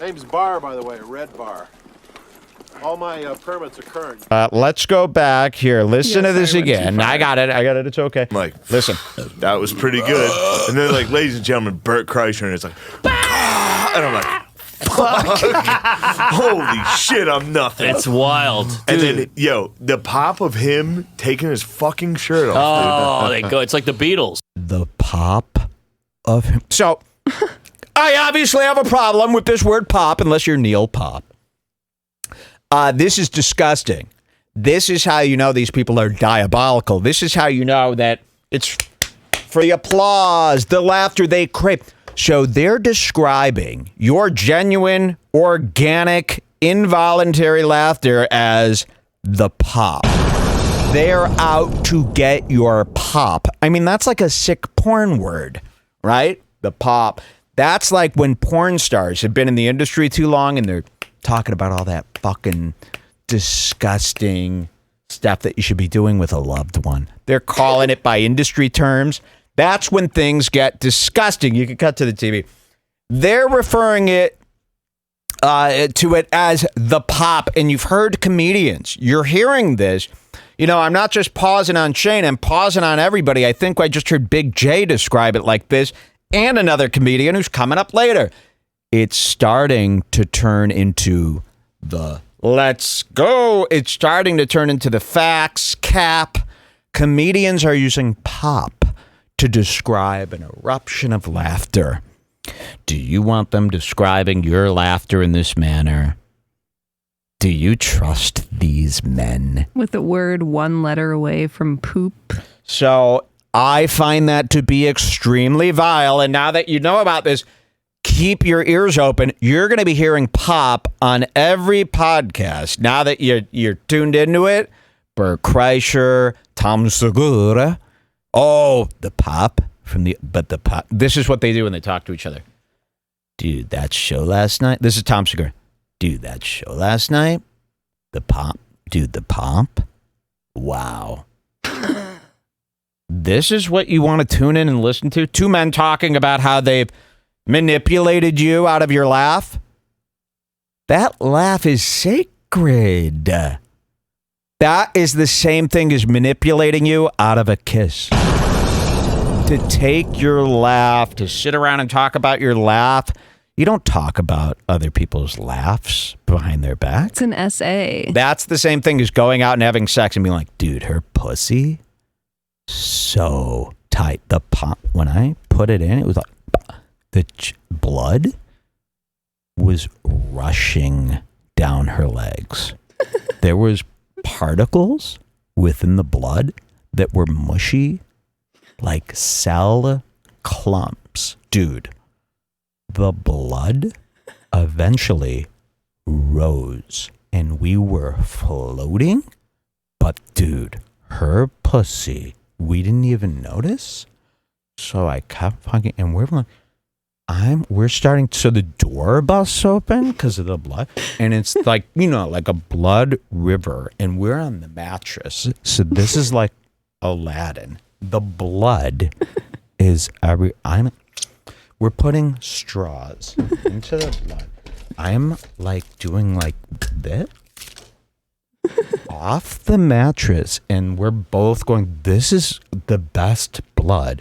Name's Bar, by the way, Red Bar. All my permits are current. Let's go back here. Listen to this again. I got it. It's okay. Like, listen. That was pretty good. And then, like, ladies and gentlemen, Bert Kreischer, and it's like, and I'm like, fuck. Holy shit, I'm nothing. It's wild. And then, the pop of him taking his fucking shirt off. Oh, they go. It's like the Beatles. The pop of him. So, I obviously have a problem with this word pop, unless you're Neil Pop. This is disgusting. This is how you know these people are diabolical. This is how you know that it's for the applause, the laughter they crave. So they're describing your genuine, organic, involuntary laughter as the pop. They're out to get your pop. I mean, that's like a sick porn word, right? The pop. That's like when porn stars have been in the industry too long and they're talking about all that fucking disgusting stuff that you should be doing with a loved one. They're calling it by industry terms. That's when things get disgusting. You can cut to the TV. They're referring it to it as the pop, and you've heard comedians. You're hearing this. You know, I'm not just pausing on Shane. I'm pausing on everybody. I think I just heard Big J describe it like this, and another comedian who's coming up later. It's starting to turn into the let's go. It's starting to turn into the facts cap. Comedians are using pop to describe an eruption of laughter. Do you want them describing your laughter in this manner? Do you trust these men? With the word one letter away from poop. So I find that to be extremely vile. And now that you know about this, keep your ears open. You're going to be hearing pop on every podcast. Now that you're tuned into it, Bert Kreischer, Tom Segura. Oh, the pop from the pop. This is what they do when they talk to each other. Dude, that show last night. This is Tom Segura. Dude, that show last night. The pop. Dude, the pop. Wow. This is what you want to tune in and listen to? Two men talking about how they've manipulated you out of your laugh? That laugh is sacred. That is the same thing as manipulating you out of a kiss. To take your laugh, to sit around and talk about your laugh. You don't talk about other people's laughs behind their back. It's an essay. That's the same thing as going out and having sex and being like, dude, her pussy, so tight. The pop, when I put it in, it was like, the blood was rushing down her legs. There was particles within the blood that were mushy, like cell clumps. Dude, the blood eventually rose and we were floating. But dude, her pussy, we didn't even notice. So I kept fucking, and we're like, we're starting, so the door busts open because of the blood, and it's like, like a blood river, and we're on the mattress. So this is like Aladdin. The blood is we're putting straws into the blood. I'm like doing like this off the mattress, and we're both going, this is the best blood.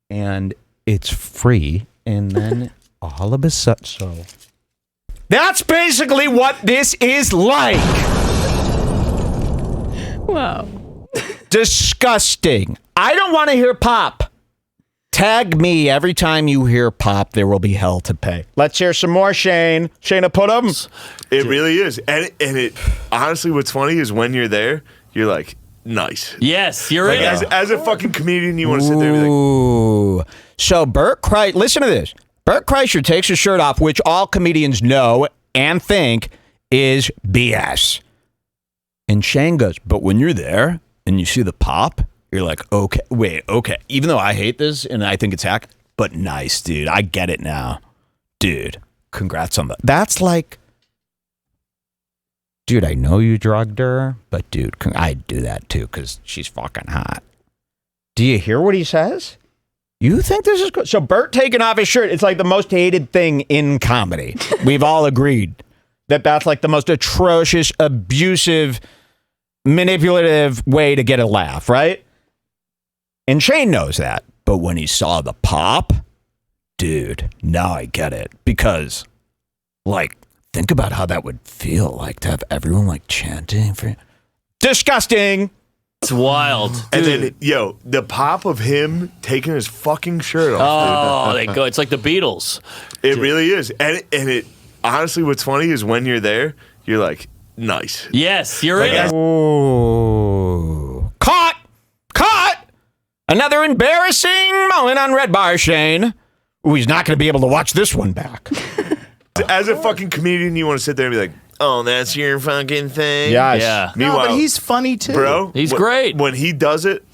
And it's free. And then all of a sudden, so that's basically what this is like. Wow. Disgusting. I don't want to hear pop. Tag me every time you hear pop. There will be hell to pay. Let's hear some more, Shane. Shane, put them. It really is. And it honestly, what's funny is when you're there, you're like, nice. Yes, you're like, right. As a fucking comedian, you want to sit there and be like, ooh. So Bert Kreischer, listen to this. Bert Kreischer takes his shirt off, which all comedians know and think is BS. And Shane goes, but when you're there and you see the pop, you're like, okay, wait, okay. Even though I hate this and I think it's hack, but nice, dude. I get it now. Dude, congrats on that. That's like, dude, I know you drugged her, but dude, I'd do that too because she's fucking hot. Do you hear what he says? You think this is good? So Bert taking off his shirt, it's like the most hated thing in comedy. We've all agreed that that's like the most atrocious, abusive, manipulative way to get a laugh, right? And Shane knows that. But when he saw the pop, dude, now I get it. Because, like, think about how that would feel like to have everyone like chanting for you. Disgusting. It's wild. And then, the pop of him taking his fucking shirt off. Oh, they go. It's like the Beatles. It really is. And it honestly, what's funny is when you're there, you're like, nice. Yes, you're Like, in. Oh, caught! Another embarrassing moment on Red Bar, Shane. Ooh, he's not going to be able to watch this one back. As a fucking comedian, you want to sit there and be like, oh, that's your fucking thing? Yes. Yeah. No, Meanwhile, but he's funny too. bro, He's great. When he does it,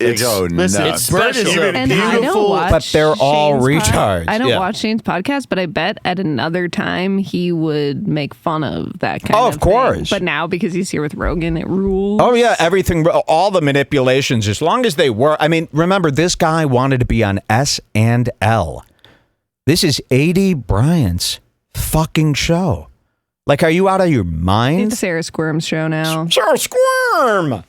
it's Listen, It's Bert is special. a And I don't beautiful. watch But they're all Shane's retards. I don't Yeah. watch Shane's podcast, but I bet at another time he would make fun of that kind Oh, of of course. thing. But now because he's here with Rogan, it rules. Oh, yeah, everything, all the manipulations, as long as they work. I mean, remember, this guy wanted to be on S&L. This is A.D. Bryant's fucking show. Like, are you out of your mind? It's Sarah Squirm's show now. Sarah Squirm!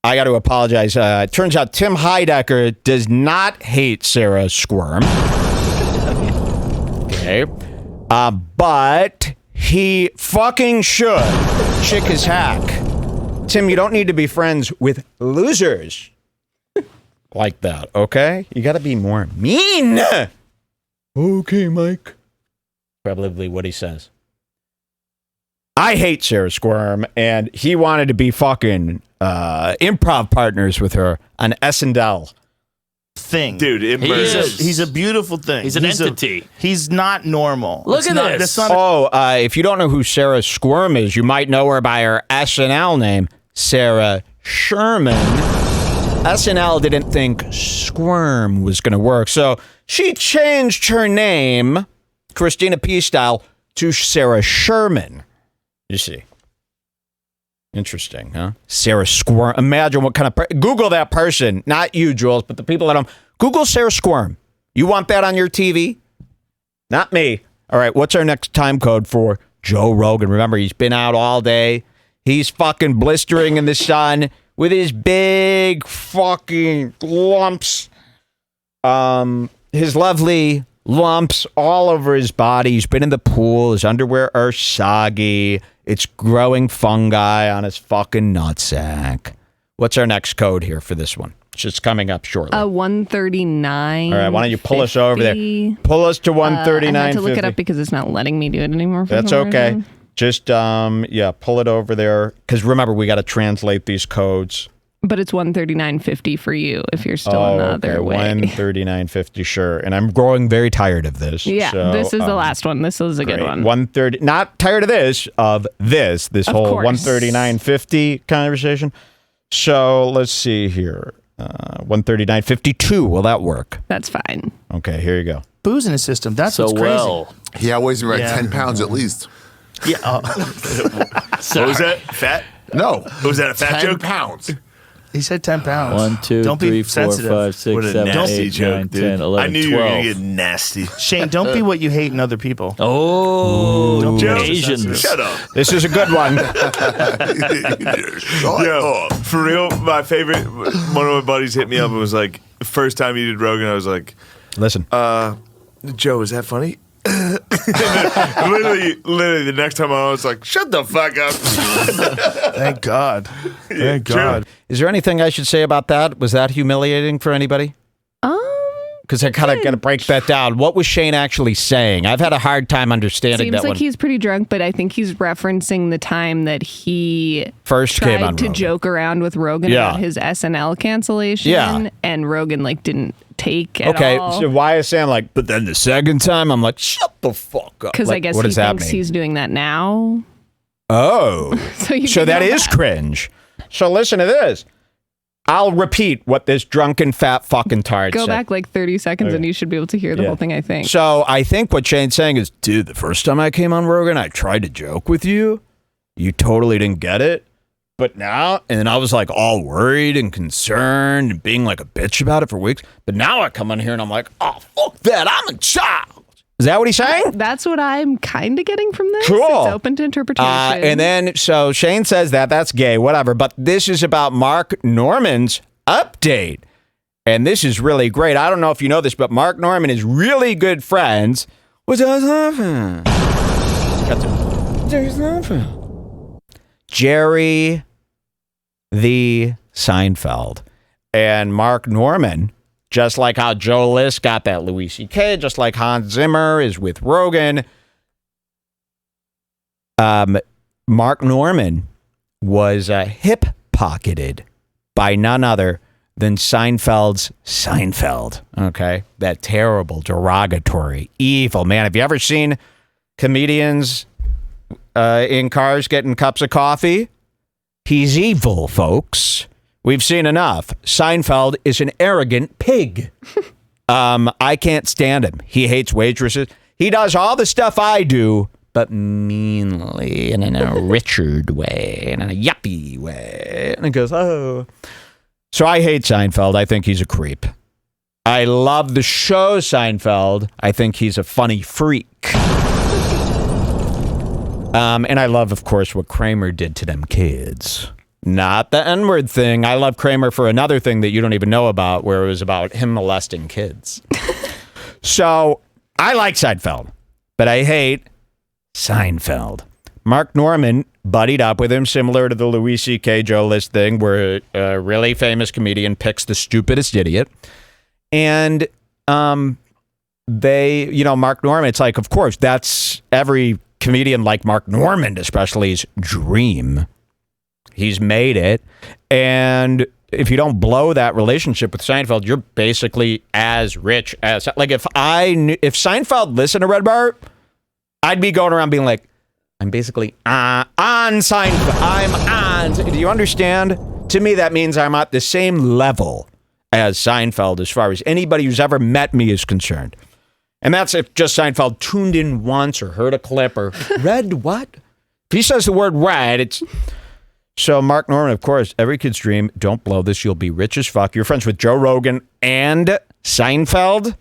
I got to apologize. It turns out Tim Heidecker does not hate Sarah Squirm. Okay. But he fucking should. Chick is hack. Tim, you don't need to be friends with losers like that, okay? You got to be more mean. Okay, Mike. Probably what he says. I hate Sarah Squirm, and he wanted to be fucking improv partners with her on S&L. Thing, dude, it He burns. is. He's a beautiful thing. He's an a- entity. he's not normal. Look It's at not, this. That's not If you don't know who Sarah Squirm is, you might know her by her S&L name, Sarah Sherman. S&L didn't think Squirm was going to work, so she changed her name, Christina P. style, to Sarah Sherman. You see. Interesting, huh? Sarah Squirm. Imagine what kind of... Google that person. Not you, Jules, but the people at home. Google Sarah Squirm. You want that on your TV? Not me. All right, what's our next time code for Joe Rogan? Remember, he's been out all day. He's fucking blistering in the sun with his big fucking lumps. His lovely lumps all over his body. He's been in the pool. His underwear are soggy. It's growing fungi on his fucking nutsack. What's our next code here for this one? It's just coming up shortly. 139. All right, why don't you pull us over there? Pull us to 139. I had to look it up because it's not letting me do it anymore. For That's some okay. reason. Just pull it over there. Because remember, we got to translate these codes. But it's 139.50 for you if you're still in the other way. 139.50, sure. And I'm growing very tired of this. Yeah, so, this is the last one. This is a good great. one. 130. Not tired of this. This Of whole course. 139.50 conversation. So let's see here. 139.52. Will that work? That's fine. Okay, here you go. booze in his system. That's So what's crazy. well. Yeah, I weighs like Yeah. 10 pounds at least. Yeah. What was that? Fat? No. Was that a fat 10 joke? pounds. He said 10 pounds. 1, 2, Don't 3, be 4, sensitive. 5, 6, What a 7, nasty 8, joke, 9, dude. 10, 11, I knew you were 12. going to get nasty. Shane, don't be what you hate in other people. Oh, Don't be Joe, Asians. shut up. This is a good one. Yo, for real, my favorite, one of my buddies hit me up and was like, the first time you did Rogan, I was like, Listen. Joe, is that funny? literally, the next time I was like, shut the fuck up. Thank God. Thank God. Is there anything I should say about that? Was that humiliating for anybody? Because I kind of got to break that down. What was Shane actually saying? I've had a hard time understanding Seems that like one. he's pretty drunk, but I think he's referencing the time that he First came on tried to Rogan. joke around with Rogan Yeah. about his SNL cancellation. Yeah. And Rogan didn't take at Okay, all. so why is Sam like, but then the second time, I'm like, shut the fuck up. Because Like, I guess what he does that thinks mean? he's doing that now. Oh. So, you So can that go is back. cringe. So listen to this. I'll repeat what this drunken fat fucking tard Go said. back like 30 seconds and you should be able to hear the Yeah. whole thing, I think. So I think what Shane's saying is, dude, the first time I came on Rogan, I tried to joke with you. You totally didn't get it. But now, and I was like all worried and concerned and being like a bitch about it for weeks. But now I come on here and I'm like, oh, fuck that. I'm a child. Is that what he's saying? That's what I'm kind of getting from this. Cool. It's open to interpretation. And then, so Shane says that's gay, whatever. But this is about Mark Norman's update. And this is really great. I don't know if you know this, but Mark Norman is really good friends with Jerry the Seinfeld. And Mark Norman, just like how Joe List got that Louis C.K., just like Hans Zimmer is with Rogan, Mark Norman was hip-pocketed by none other than Seinfeld's Seinfeld. Okay? That terrible, derogatory, evil man. Have you ever seen comedians in cars getting cups of coffee? He's evil, folks. We've seen enough. Seinfeld is an arrogant pig. I can't stand him. He hates waitresses. He does all the stuff I do, but meanly and in a Richard way and in a yuppie way. And it goes, oh. So I hate Seinfeld. I think he's a creep. I love the show Seinfeld. I think he's a funny freak. And I love, of course, what Kramer did to them kids. Not the N-word thing. I love Kramer for another thing that you don't even know about, where it was about him molesting kids. So I like Seinfeld, but I hate Seinfeld. Mark Norman buddied up with him, similar to the Louis C.K. Joe List thing, where a really famous comedian picks the stupidest idiot. And Mark Norman, it's like, of course, that's every comedian like Mark Norman, especially's dream. He's made it. And if you don't blow that relationship with Seinfeld, you're basically as rich as, like, if Seinfeld listened to Red Bar, I'd be going around being like, I'm basically on Seinfeld. I'm on. Do you understand? To me, that means I'm at the same level as Seinfeld as far as anybody who's ever met me is concerned. And that's if just Seinfeld tuned in once or heard a clip or read what? If he says the word red, it's... So Mark Norman, of course, every kid's dream, don't blow this, you'll be rich as fuck. You're friends with Joe Rogan and Seinfeld?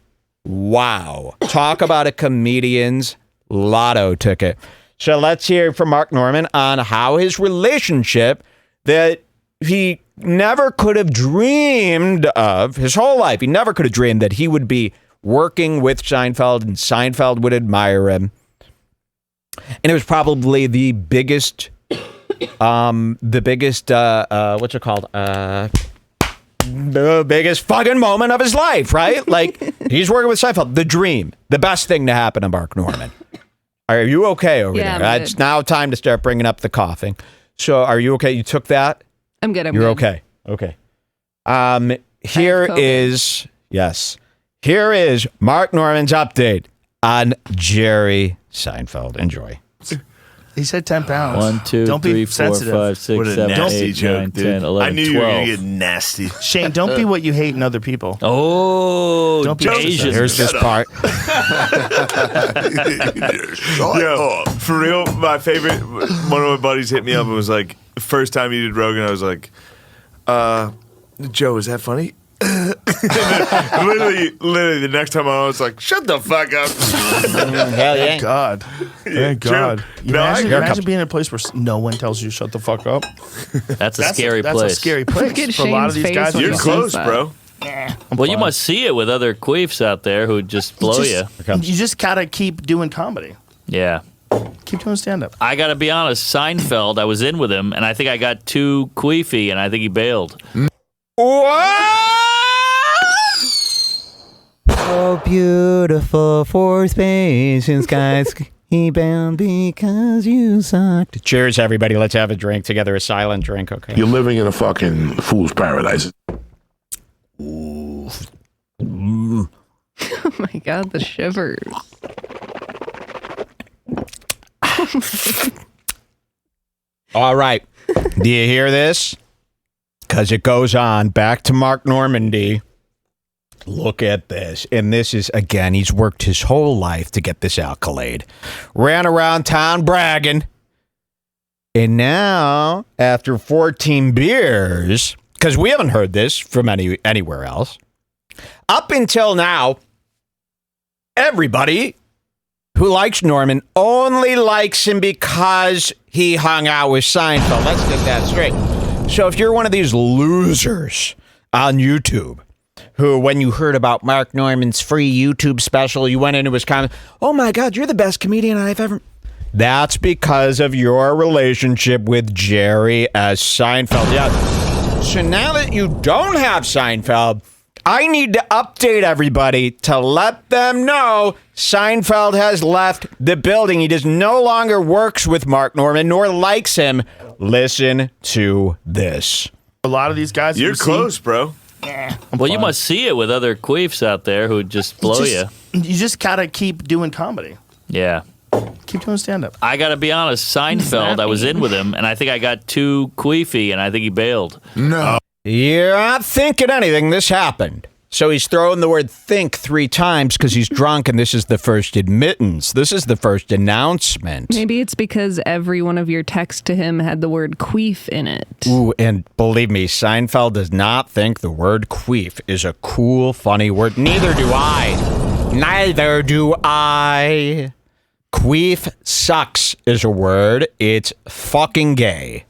Wow. Talk about a comedian's lotto ticket. So let's hear from Mark Norman on how his relationship that he never could have dreamed of his whole life. He never could have dreamed that he would be working with Seinfeld and Seinfeld would admire him. And it was probably the biggest, the biggest fucking moment of his life, right? Like, he's working with Seinfeld, the dream, the best thing to happen to Mark Norman. Are you okay over Yeah, there? I'm It's good. now time to start bringing up the coughing. So are you okay? You took that? I'm good. You're good. okay. Okay. Here COVID. is Mark Norman's update on Jerry Seinfeld. Enjoy. He said 10 pounds. 1, 2, Don't 3, be 4, sensitive. 5, 6, What a 7, nasty 8, joke, 9, dude. 10, 11, I knew you were 12. going to get nasty. Shane, don't be what you hate in other people. Oh, Don't be Asian. Here's this part. Yo, for real, my favorite, one of my buddies hit me up and was like, the first time he did Rogan, I was like, Joe, is that funny? literally, the next time I was like, shut the fuck up. Hell yeah. God. Thank God. No, Imagine being in a place where no one tells you to shut the fuck up. That's a scary That's place. a scary place. Look at For a lot of Shane's these guys, face when You're he close, says that. bro. Well, you must see it with other queefs out there who just blow you. You just gotta keep doing comedy. Yeah. Keep doing stand up. I got to be honest, Seinfeld, I was in with him, and I think I got too queefy, and I think he bailed. So beautiful for space and skies. He bound because you sucked. Cheers, everybody. Let's have a drink together. A silent drink, okay? You're living in a fucking fool's paradise. Oh my God, the shivers. All right. Do you hear this? Because it goes on. Back to Mark Normandy. Look at this. And this is, again, he's worked his whole life to get this accolade. Ran around town bragging. And now, after 14 beers, because we haven't heard this from anywhere else, up until now, everybody who likes Norman only likes him because he hung out with Seinfeld. Let's get that straight. So if you're one of these losers on YouTube who, when you heard about Mark Norman's free YouTube special, you went into his comments, oh my God, you're the best comedian I've ever... That's because of your relationship with Jerry as Seinfeld. Yeah. So now that you don't have Seinfeld, I need to update everybody to let them know Seinfeld has left the building. He just no longer works with Mark Norman nor likes him. Listen to this. A lot of these guys. You're close, bro. Well, you must see it with other queefs out there who just blow you. You just gotta keep doing comedy. Yeah. Keep doing stand-up. I got to be honest, Seinfeld, I was in with him, and I think I got too queefy, and I think he bailed. No. You're not thinking anything. This happened. So he's throwing the word think 3 times because he's drunk, and this is the first admittance. This is the first announcement. Maybe it's because every one of your texts to him had the word queef in it. Ooh, and believe me, Seinfeld does not think the word queef is a cool, funny word. Neither do I. Neither do I. Queef sucks is a word. It's fucking gay.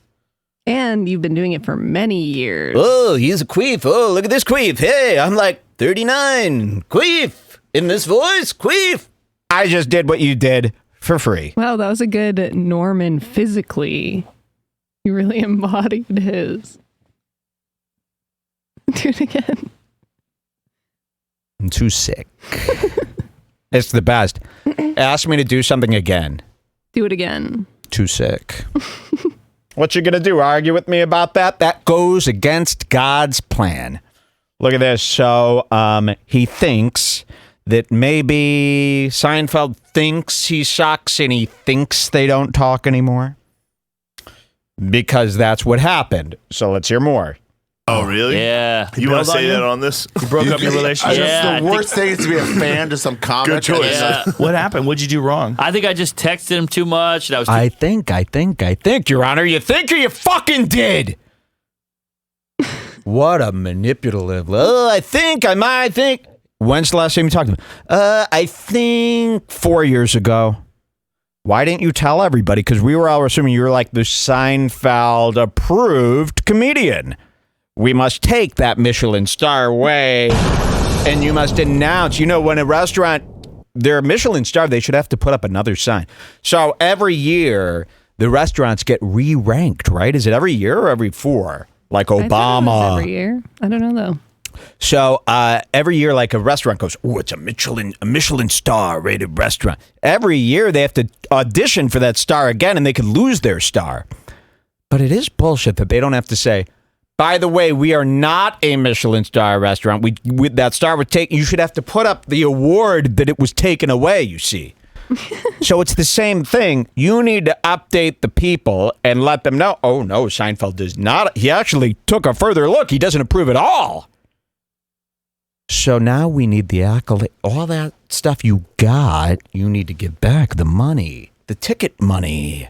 And you've been doing it for many years. Oh, he's a queef. Oh, look at this queef. Hey, I'm like 39. Queef. In this voice, queef. I just did what you did for free. Wow, that was a good Norman physically. You really embodied his. Do it again. I'm too sick. It's the best. Ask me to do something again. Do it again. Too sick. What you gonna do? Argue with me about that? That goes against God's plan. Look at this. So he thinks that maybe Seinfeld thinks he sucks and he thinks they don't talk anymore. Because that's what happened. So let's hear more. Oh, really? Yeah. You want to bailed on say you? that on this? You broke up your relationship. Yeah, I The worst thing is to be a fan to some comic. Good choice. Yeah. What happened? What'd you do wrong? I think I just texted him too much, and I was too I think, Your Honor. You think or you fucking did? What a manipulative. Oh, I think. When's the last time you talked to him? I think 4 years ago. Why didn't you tell everybody? Because we were all assuming you were like the Seinfeld approved comedian. We must take that Michelin star away, and you must announce, when a restaurant, they're Michelin star, they should have to put up another sign. So every year, the restaurants get re-ranked, right? Is it every year or every 4? Like I thought it Obama. was every year. I don't know, though. So every year, like a restaurant goes, oh, it's a Michelin star rated restaurant. Every year, they have to audition for that star again, and they could lose their star. But it is bullshit that they don't have to say, by the way, we are not a Michelin star restaurant. We that star was taken. You should have to put up the award that it was taken away, you see. So it's the same thing. You need to update the people and let them know, oh, no, Seinfeld does not. He actually took a further look. He doesn't approve at all. So now we need the accolade. All that stuff you got, you need to give back the money, the ticket money.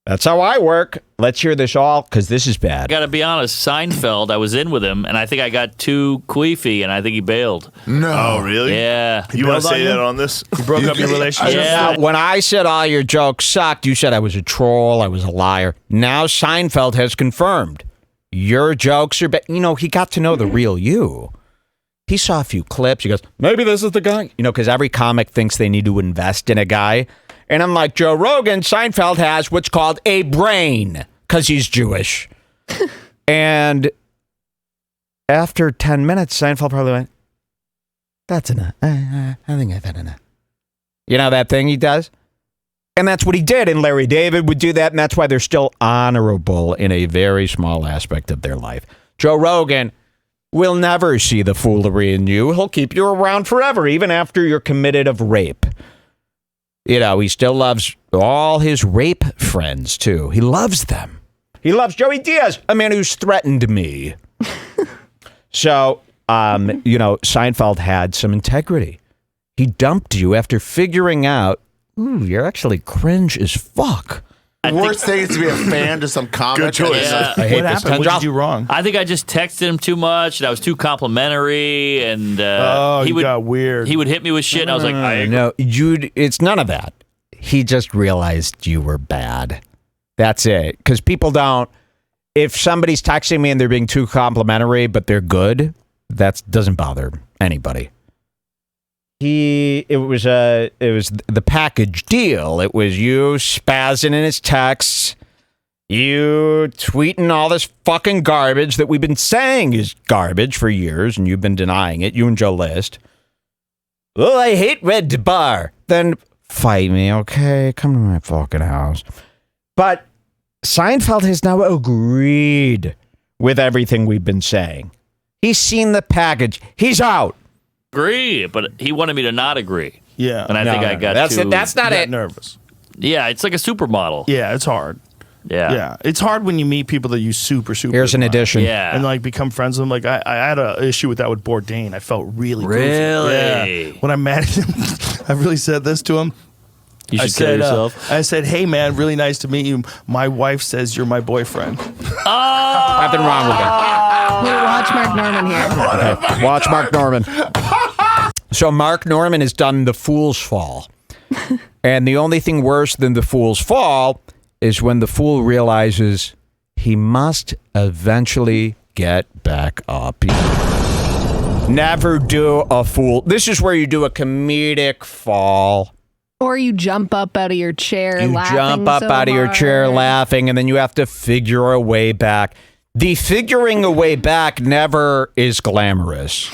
That's how I work. Let's hear this all, because this is bad. I got to be honest, Seinfeld, I was in with him, and I think I got too queefy, and I think he bailed. No. Oh, really? Yeah. You want bailed to say on you? that on this? You broke up your relationship. Yeah. Now, when I said all your jokes sucked, you said I was a troll, I was a liar. Now Seinfeld has confirmed your jokes are bad. He got to know the real you. He saw a few clips. He goes, maybe this is the guy. Because every comic thinks they need to invest in a guy. And I'm like, Joe Rogan, Seinfeld has what's called a brain because he's Jewish. And after 10 minutes, Seinfeld probably went, that's enough. I think I've had enough. You know that thing he does? And that's what he did. And Larry David would do that. And that's why they're still honorable in a very small aspect of their life. Joe Rogan will never see the foolery in you. He'll keep you around forever, even after you're committed of rape. He still loves all his rape friends, too. He loves them. He loves Joey Diaz, a man who's threatened me. So, Seinfeld had some integrity. He dumped you after figuring out, ooh, you're actually cringe as fuck. Worst thing is to be a fan to some comic. Good choice. Yeah. I hate What this happened? What did job. you do wrong? I think I just texted him too much, and I was too complimentary, and Oh, he you would got weird. he would hit me with shit, and I was like, I agree. No, Jude, it's none of that. He just realized you were bad. That's it. Because people don't. If somebody's texting me and they're being too complimentary, but they're good, that doesn't bother anybody. It was the package deal. It was you spazzing in his texts, you tweeting all this fucking garbage that we've been saying is garbage for years, and you've been denying it. You and Joe List. Oh, I hate Red Bar. Then fight me, okay? Come to my fucking house. But Seinfeld has now agreed with everything we've been saying. He's seen the package. He's out. Agree, but he wanted me to not agree. Yeah. And I think I got that's too, it. That's not got it. nervous. Yeah, it's like a supermodel. Yeah, it's hard. Yeah. It's hard when you meet people that you super Here's an admire. addition. Yeah. And like become friends with them. Like I had an issue with that with Bourdain. I felt really goofy. Really? Yeah. When I met him, I really said this to him. You should kill yourself. I said, "Hey man, really nice to meet you. My wife says you're my boyfriend." Nothing wrong with it. Watch Mark Norman here. Okay, watch Mark Norman. So Mark Norman has done The Fool's Fall. And the only thing worse than The Fool's Fall is when the fool realizes he must eventually get back up. Never do a fool. This is where you do a comedic fall. Or you jump up out of your chair You laughing jump up so out of your chair hard. laughing, and then you have to figure a way back. The figuring a way back never is glamorous.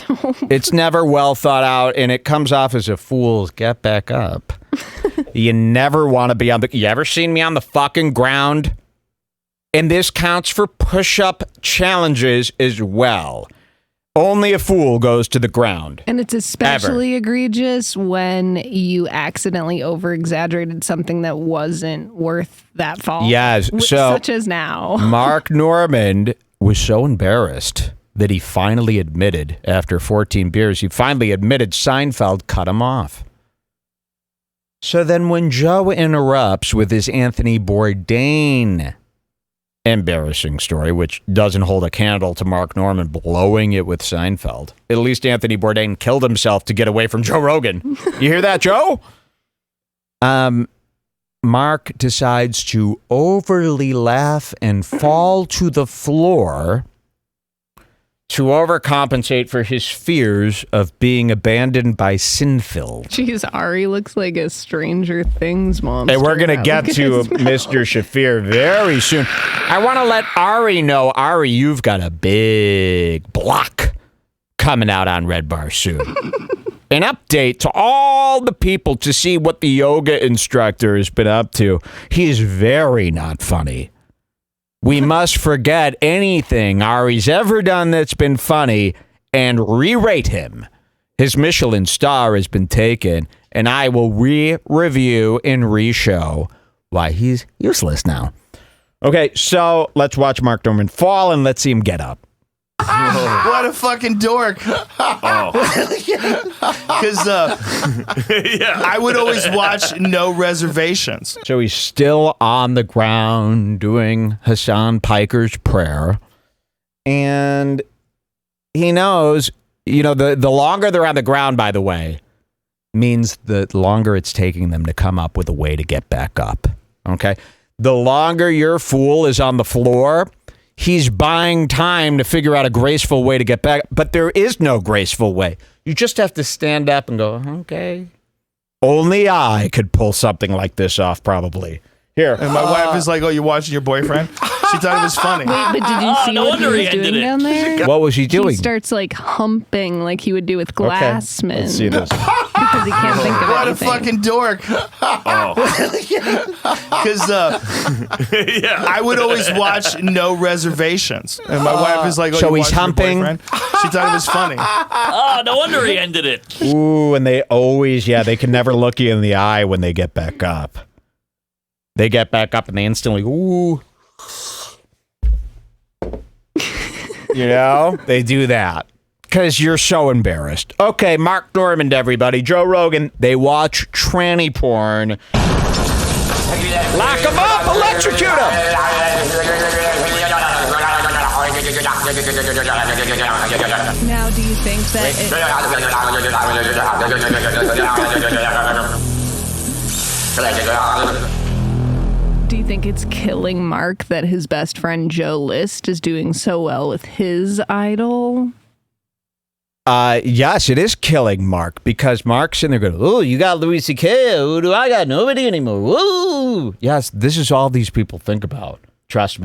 It's never well thought out, and it comes off as a fool's get back up. You never want to be on the... You ever seen me on the fucking ground? And this counts for push-up challenges as well. Only a fool goes to the ground. And it's especially egregious when you accidentally over-exaggerated something that wasn't worth that fall. Yes, so such as now. Mark Norman was so embarrassed that he finally admitted, after 14 beers, he finally admitted Seinfeld cut him off. So then when Joe interrupts with his Anthony Bourdain embarrassing story, which doesn't hold a candle to Mark Norman blowing it with Seinfeld. At least Anthony Bourdain killed himself to get away from Joe Rogan. You hear that, Joe? Mark decides to overly laugh and fall to the floor to overcompensate for his fears of being abandoned by Seinfeld. Jeez, Ari looks like a Stranger Things monster. And we're going to now. get Look at to his mouth. Mr. Shafir very soon. I want to let Ari know, Ari, you've got a big block coming out on Red Bar soon. An update to all the people to see what the yoga instructor has been up to. He is very not funny. We must forget anything Ari's ever done that's been funny and re-rate him. His Michelin star has been taken, and I will re-review and re-show why he's useless now. Okay, so let's watch Mark Norman fall, and let's see him get up. What a fucking dork. Because I would always watch No Reservations. So he's still on the ground doing Hassan Piker's prayer. And he knows, you know, the longer they're on the ground, by the way, means the longer it's taking them to come up with a way to get back up. Okay? The longer your fool is on the floor, he's buying time to figure out a graceful way to get back. But there is no graceful way. You just have to stand up and go, okay. Only I could pull something like this off, probably. Here. And my wife is like, "Oh, you're watching your boyfriend?" She thought it was funny. Wait, but did you see no what he wonder was he ended doing it. down there? What was he doing? He starts like humping like he would do with Glassman. Let's see this. Because he can't think of What a anything. fucking dork. Because I would always watch No Reservations. And my wife is like, "Oh, So you're he's watching your humping? boyfriend?" She thought it was funny. Oh, no wonder he ended it. Ooh, and they always, they can never look you in the eye when they get back up. They get back up and they instantly, ooh. You know, they do that. Because you're so embarrassed. Okay, Mark Norman, everybody. Joe Rogan, they watch tranny porn. Check it Lock him up, electrocute him. Now, do you think that do you think it's killing Mark that his best friend Joe List is doing so well with his idol? Yes, it is killing Mark because Mark's in there going, oh, you got Louis C.K. Who do I got? Nobody anymore. Woo! Yes, this is all these people think about. Trust me.